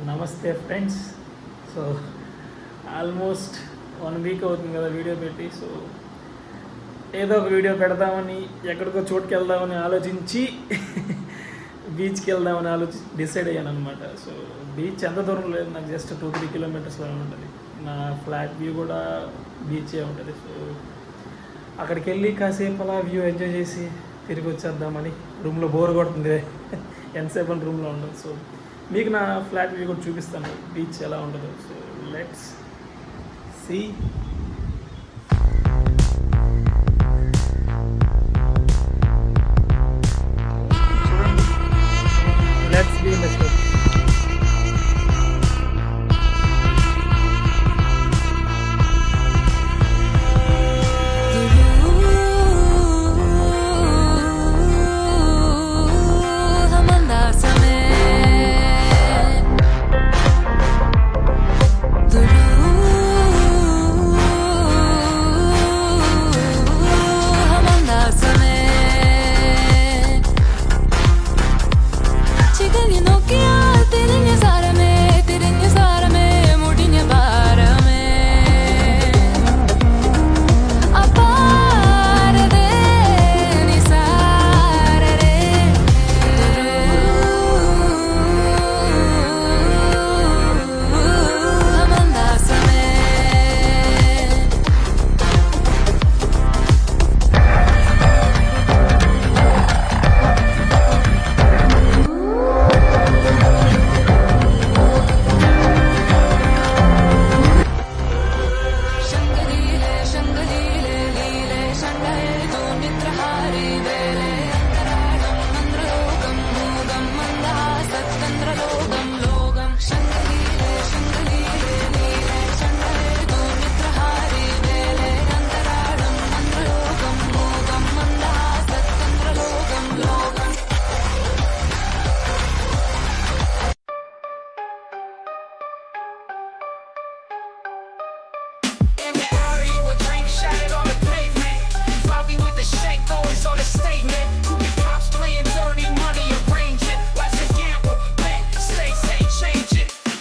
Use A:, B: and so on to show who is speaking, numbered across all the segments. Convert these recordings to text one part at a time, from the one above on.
A: నమస్తే friends. So almost 1 week అవుతుంది కదా వీడియో పెట్టి. సో ఏదో ఒక వీడియో పెడదామని, ఎక్కడికో చోటుకి వెళ్దామని ఆలోచించి బీచ్కి వెళ్దామని డిసైడ్ అయ్యాను అనమాట. సో బీచ్ ఎంత దూరం లేదు, నాకు జస్ట్ 2-3 కిలోమీటర్స్లో ఉంటుంది. నా ఫ్లాట్ వ్యూ కూడా బీచే ఉంటుంది. సో అక్కడికి వెళ్ళి కాసేపు అలా వ్యూ ఎంజాయ్ చేసి తిరిగి వచ్చేద్దామని. రూమ్లో బోర్ కొడుతుంది, ఎంతసేపు అని రూమ్లో ఉండదు. సో మీకు నా ఫ్లాట్ వ్యూ కూడా చూపిస్తాను, బీచ్ ఎలా ఉంటుందో. So let's see. చూడండి, let's be in the show.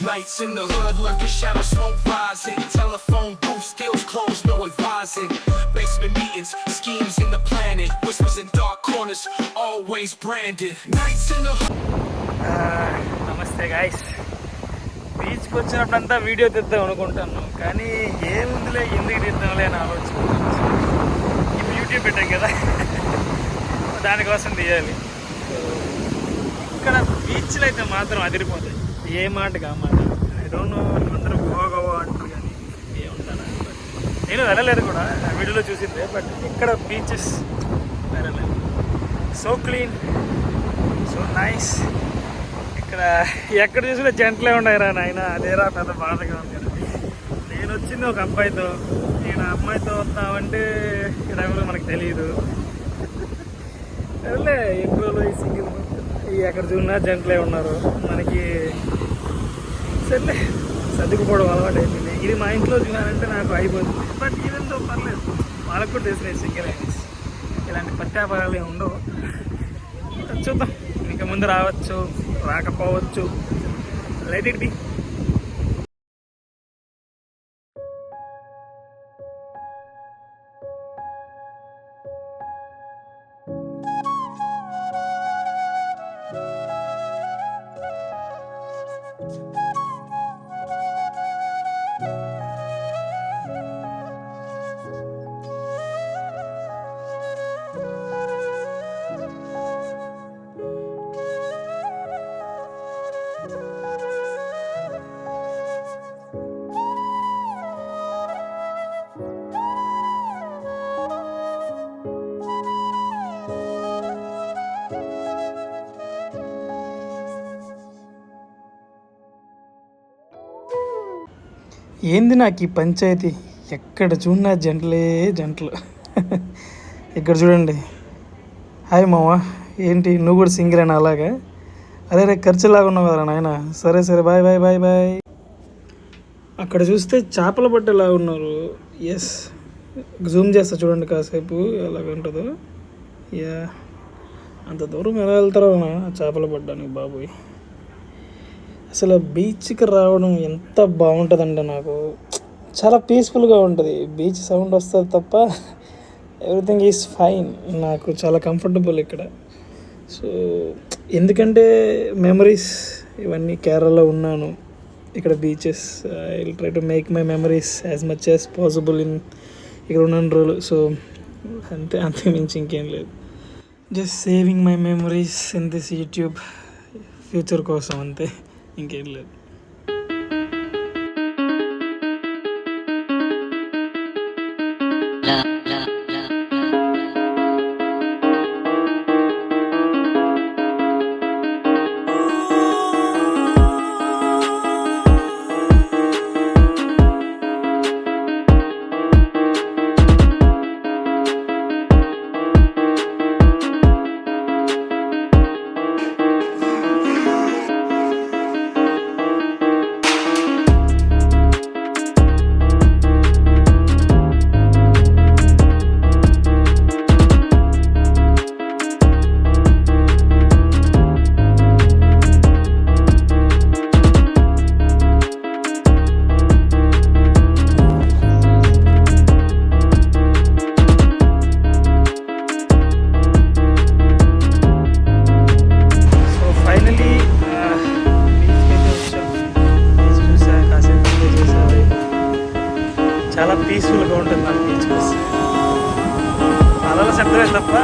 B: Lights in the hood, lurking shadow, smoke rising. Telephone booth, skills closed, no advising. Basement meetings, schemes in the planet. Whispers in dark corners, always branded. Nights in the hood.
A: నమస్తే guys. బీచ్కి వచ్చినప్పుడంతా video తీద్దాం అనుకుంటాను, కానీ ఏముందిలే, ఎందుకు తీద్దాంలే అని ఆలోచన. ఇప్పుడు యూట్యూబ్ పెట్టాం కదా, దానికోసం తీయాలి. ఇక్కడ బీచ్లో అయితే మాత్రం అదిరిపోతాయి, ఏ మాటగా మాట. ఐ డోంట్ నో, అందరూ గోవా అంటారు కానీ ఏముంటారా. నేను వెళ్ళలేదు కూడా, వీడియోలో చూసిందే. బట్ ఇక్కడ బీచెస్ వెళ్ళలేదు. So clean, so nice. ఇక్కడ ఎక్కడ చూసినా జంటలే ఉన్నాయిరా నాయన, అదేరా పెద్ద బాధగా ఉంది కదా. నేను వచ్చింది ఒక అబ్బాయితో, నేను అమ్మాయితో వస్తామంటే ఇక్కడ ఎవరో మనకు తెలియదు. వెళ్ళే ఎక్కువ సింగిల్, ఎక్కడ చూసినా జంటలే ఉన్నారు. మనకి సర్లే సర్దుకుపోవడం అలవాటు అయిపోయింది. ఇది మా ఇంట్లో చూడాలంటే నాకు అయిపోతుంది. బట్ ఇదంతా పర్లేదు, వాళ్ళకు కూడా తెలిసినాయి సింగిల్ అయినస్. ఇలాంటి పట్టాపారాలు ఏమి ఉండవు. చూద్దాం, ఇంకా ముందు రావచ్చు, రాకపోవచ్చు. Let it be. ఏంది నాకు ఈ పంచాయతీ, ఎక్కడ చూడన్నా జంటలే జంటలు. ఇక్కడ చూడండి. హాయ్ మామ, ఏంటి నువ్వు కూడా సింగిల్ అని అలాగా? అరే రే, ఖర్చులాగా ఉన్నావు కదా నాయన. సరే సరే, బాయ్ బాయ్ బాయ్ బాయ్. అక్కడ చూస్తే చేపల పట్టేలా ఉన్నారు. ఎస్, జూమ్ చేస్తా చూడండి కాసేపు ఎలాగ ఉంటుందో. యా, అంత దూరం ఎలా వెళ్తారో చేపలు పడ్డానికి బాబోయ్. అసలు బీచ్కి రావడం ఎంత బాగుంటుందంటే నాకు చాలా పీస్ఫుల్గా ఉంటుంది. బీచ్ సౌండ్ వస్తుంది తప్ప ఎవ్రీథింగ్ ఈజ్ ఫైన్. నాకు చాలా కంఫర్టబుల్ ఇక్కడ. సో ఎందుకంటే మెమరీస్ ఇవన్నీ కేరళలో ఉన్నాను, ఇక్కడ beaches I will try to make my memories as much as possible in ఇక్కడ ఉన్న రోజులు. సో అంతే మించి ఇంకేం లేదు. Just saving my memories in this YouTube future కోసం, అంతే, ఇంకేం లేదు. చాలా పీస్ఫుల్గా ఉంటుంది నాకు బీచ్కి వస్తే. అలల శబ్దమే తప్ప